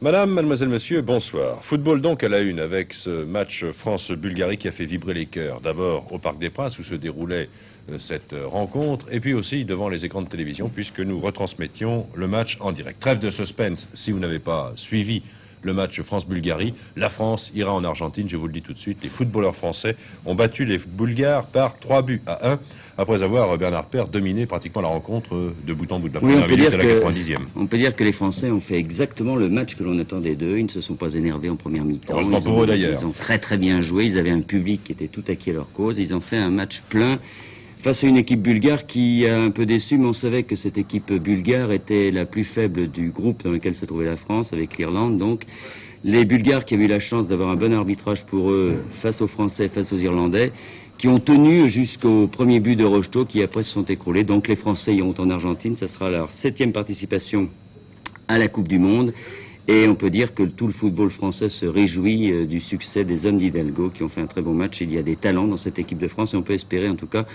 Madame, mademoiselle, monsieur, bonsoir. Football donc à la une avec ce match France-Bulgarie qui a fait vibrer les cœurs. D'abord au Parc des Princes où se déroulait cette rencontre et puis aussi devant les écrans de télévision puisque nous retransmettions le match en direct. Trêve de suspense, si vous n'avez pas suivi le match France-Bulgarie, la France ira en Argentine, je vous le dis tout de suite. Les footballeurs français ont battu les Bulgares par 3-1 après avoir, Bernard Père, dominé pratiquement la rencontre de bout en bout de la première minute à la 90e. On peut dire que les Français ont fait exactement le match que l'on attendait d'eux. Ils ne se sont pas énervés en première mi-temps. Heureusement pour eux d'ailleurs. Ils ont très bien joué. Ils avaient un public qui était tout acquis à leur cause. Ils ont fait un match plein face à une équipe bulgare qui a un peu déçu, mais on savait que cette équipe bulgare était la plus faible du groupe dans lequel se trouvait la France, avec l'Irlande. Donc, les Bulgares qui avaient eu la chance d'avoir un bon arbitrage pour eux face aux Français, face aux Irlandais, qui ont tenu jusqu'au premier but de Rocheteau, qui après se sont écroulés. Donc, les Français iront en Argentine. Ça sera leur 7e participation à la Coupe du Monde. Et on peut dire que tout le football français se réjouit du succès des hommes d'Hidalgo qui ont fait un très bon match. Il y a des talents dans cette équipe de France et on peut espérer en tout cas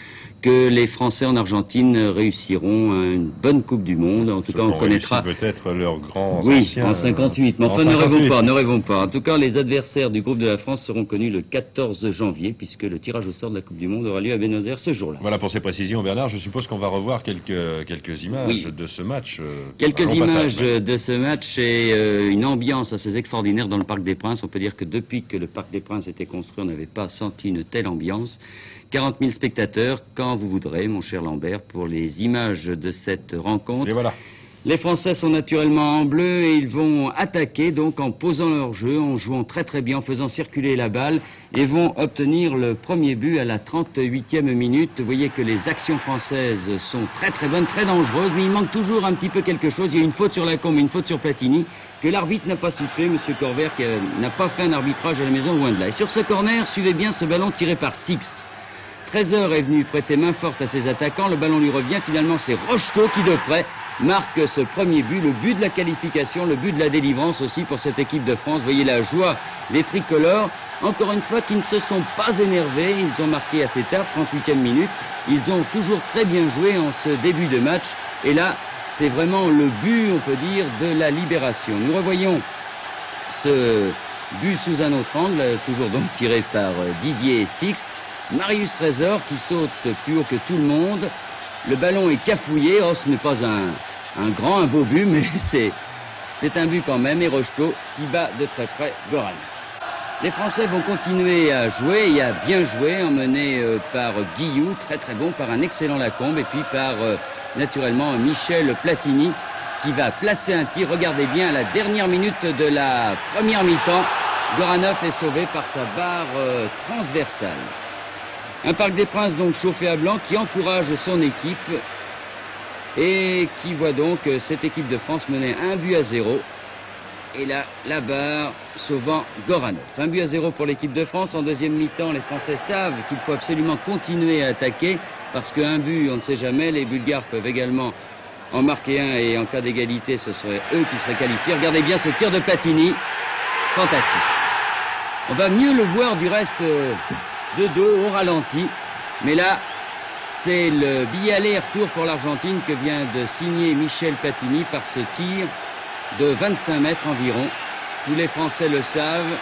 que les Français en Argentine réussiront à une bonne Coupe du Monde. En tout cas, on connaîtra peut-être leur grand en 58. Mais enfin, ne rêvons pas. En tout cas, les adversaires du groupe de la France seront connus le 14 janvier puisque le tirage au sort de la Coupe du Monde aura lieu à Buenos Aires ce jour-là. Voilà pour ces précisions, Bernard. Je suppose qu'on va revoir quelques images de ce match. Quelques images de ce match et une ambiance assez extraordinaire dans le Parc des Princes. On peut dire que depuis que le Parc des Princes était construit, on n'avait pas senti une telle ambiance. 40 000 spectateurs, quand vous voudrez, mon cher Lambert, pour les images de cette rencontre. Et voilà. Les Français sont naturellement en bleu et ils vont attaquer donc en posant leur jeu, en jouant très bien, en faisant circuler la balle et vont obtenir le premier but à la 38e minute. Vous voyez que les actions françaises sont très bonnes, très dangereuses, mais il manque toujours un petit peu quelque chose. Il y a une faute sur Lacombe, une faute sur Platini que l'arbitre n'a pas sifflé, M. Corvert, qui n'a pas fait un arbitrage à la maison, loin de là. Et sur ce corner, suivez bien ce ballon tiré par Six. Trésor est venu prêter main forte à ses attaquants, le ballon lui revient, finalement c'est Rocheteau qui de près marque ce premier but, le but de la qualification, le but de la délivrance aussi pour cette équipe de France. Vous voyez la joie des tricolores, encore une fois qui ne se sont pas énervés, ils ont marqué assez tard, 38e minute, ils ont toujours très bien joué en ce début de match et là c'est vraiment le but, on peut dire, de la libération. Nous revoyons ce but sous un autre angle, toujours donc tiré par Didier Six. Marius Trésor qui saute plus haut que tout le monde. Le ballon est cafouillé. Oh, ce n'est pas un beau but, mais c'est un but quand même. Et Rocheteau qui bat de très près Goran. Les Français vont continuer à jouer et à bien jouer, emmenés par Guillou, très bon, par un excellent Lacombe, et puis par naturellement Michel Platini qui va placer un tir. Regardez bien, à la dernière minute de la première mi-temps, Goranov est sauvé par sa barre transversale. Un Parc des Princes donc chauffé à blanc qui encourage son équipe et qui voit donc cette équipe de France mener 1-0. Et là, la barre sauvant Goranov. 1-0 pour l'équipe de France. En deuxième mi-temps, les Français savent qu'il faut absolument continuer à attaquer parce qu'un but, on ne sait jamais. Les Bulgares peuvent également en marquer un et en cas d'égalité, ce seraient eux qui seraient qualifiés. Regardez bien ce tir de Platini. Fantastique. On va mieux le voir du reste de dos, au ralenti. Mais là, c'est le billet aller-retour pour l'Argentine que vient de signer Michel Platini par ce tir de 25 mètres environ. Tous les Français le savent,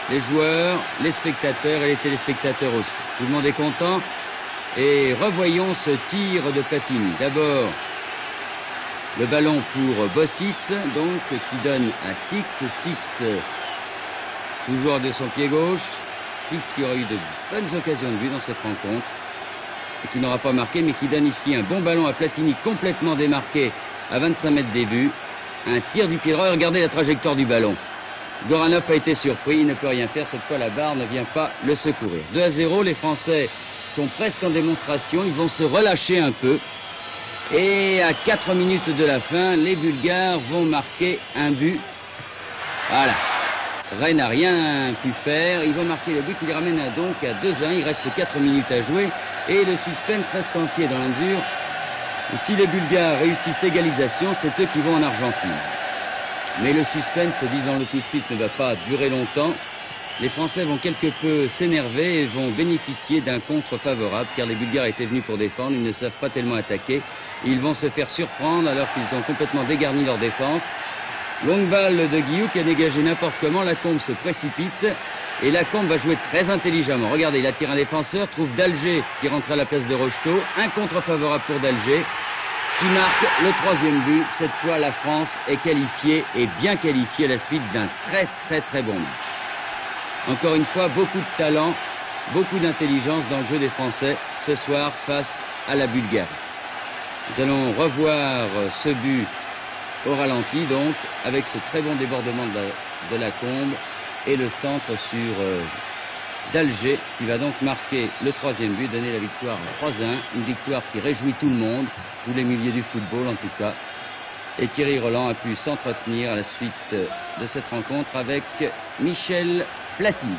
les joueurs, les spectateurs et les téléspectateurs aussi. Tout le monde est content. Et revoyons ce tir de Platini. D'abord, le ballon pour Bossis, donc, qui donne à Six. Six, toujours de son pied gauche. Six qui aura eu de bonnes occasions de but dans cette rencontre. Et qui n'aura pas marqué, mais qui donne ici un bon ballon à Platini, complètement démarqué à 25 mètres des buts. Un tir du pied droit, regardez la trajectoire du ballon. Goranov a été surpris, il ne peut rien faire, cette fois la barre ne vient pas le secourir. 2-0, les Français sont presque en démonstration, ils vont se relâcher un peu. Et à 4 minutes de la fin, les Bulgares vont marquer un but. Voilà. Rennes n'a rien pu faire, ils vont marquer le but, il les ramène donc à 2-1, il reste 4 minutes à jouer. Et le suspense reste entier dans la mesure où si les Bulgares réussissent l'égalisation, c'est eux qui vont en Argentine. Mais le suspense, disons-le tout de suite, ne va pas durer longtemps, les Français vont quelque peu s'énerver et vont bénéficier d'un contre favorable, car les Bulgares étaient venus pour défendre, ils ne savent pas tellement attaquer. Ils vont se faire surprendre alors qu'ils ont complètement dégarni leur défense. Longue balle de Guillou qui a dégagé n'importe comment, Lacombe se précipite et Lacombe va jouer très intelligemment. Regardez, il attire un défenseur, trouve Dalger qui rentre à la place de Rocheteau, un contre favorable pour Dalger qui marque le 3e but. Cette fois, la France est qualifiée et bien qualifiée à la suite d'un très bon match. Encore une fois, beaucoup de talent, beaucoup d'intelligence dans le jeu des Français ce soir face à la Bulgarie. Nous allons revoir ce but au ralenti, donc, avec ce très bon débordement de Lacombe et le centre sur Dalger, qui va donc marquer le 3e but, donner la victoire 3-1, une victoire qui réjouit tout le monde, tous les milieux du football en tout cas. Et Thierry Roland a pu s'entretenir à la suite de cette rencontre avec Michel Platini.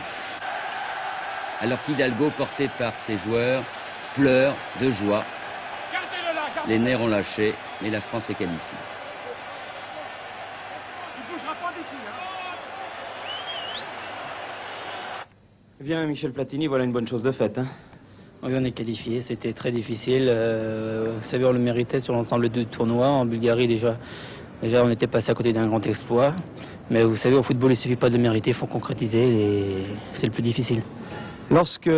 Alors qu'Hidalgo, porté par ses joueurs, pleure de joie. Les nerfs ont lâché, mais la France est qualifiée. Eh bien, Michel Platini, voilà une bonne chose de faite. Hein. Oui, on est qualifié, c'était très difficile. Vous savez, on le méritait sur l'ensemble du tournoi. En Bulgarie, déjà, on était passé à côté d'un grand exploit. Mais vous savez, au football, il ne suffit pas de le mériter, il faut concrétiser et c'est le plus difficile. Lorsque,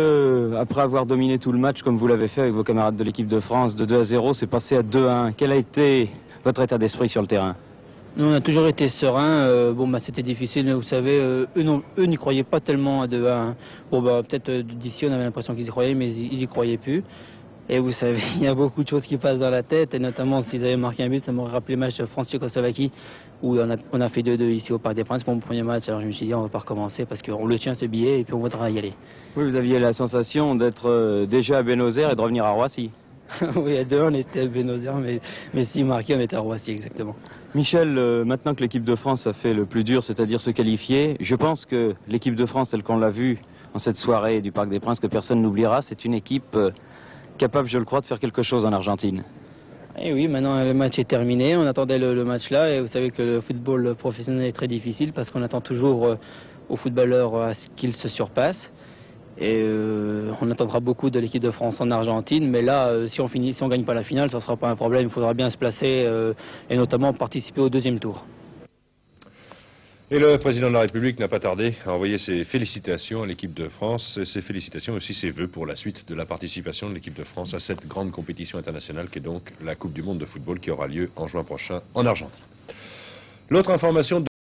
après avoir dominé tout le match, comme vous l'avez fait avec vos camarades de l'équipe de France, de 2-0, c'est passé à 2-1. Quel a été votre état d'esprit sur le terrain? Nous, on a toujours été sereins. C'était difficile, mais vous savez, eux n'y croyaient pas tellement à 2-1. Peut-être d'ici, on avait l'impression qu'ils y croyaient, mais ils y croyaient plus. Et vous savez, il y a beaucoup de choses qui passent dans la tête, et notamment s'ils avaient marqué un but, ça m'aurait rappelé le match de France-Tchécoslovaquie, où on a fait 2-2 ici au Parc des Princes pour mon premier match. Alors je me suis dit, on va pas recommencer parce qu'on le tient ce billet et puis on voudra y aller. Oui, vous aviez la sensation d'être déjà à Buenos Aires et de revenir à Roissy. Oui, à 2-1, on était à Buenos Aires, mais si marqué, on était à Roissy, exactement. Michel, maintenant que l'équipe de France a fait le plus dur, c'est-à-dire se qualifier, je pense que l'équipe de France, telle qu'on l'a vue en cette soirée du Parc des Princes, que personne n'oubliera, c'est une équipe capable, je le crois, de faire quelque chose en Argentine. Et oui, maintenant le match est terminé, on attendait le match là, et vous savez que le football professionnel est très difficile parce qu'on attend toujours aux footballeurs à ce qu'ils se surpassent. Et on attendra beaucoup de l'équipe de France en Argentine, mais là, si on gagne pas la finale, ça ne sera pas un problème. Il faudra bien se placer et notamment participer au 2e tour. Et le président de la République n'a pas tardé à envoyer ses félicitations à l'équipe de France, et ses félicitations aussi ses vœux pour la suite de la participation de l'équipe de France à cette grande compétition internationale qui est donc la Coupe du Monde de football qui aura lieu en juin prochain en Argentine. L'autre information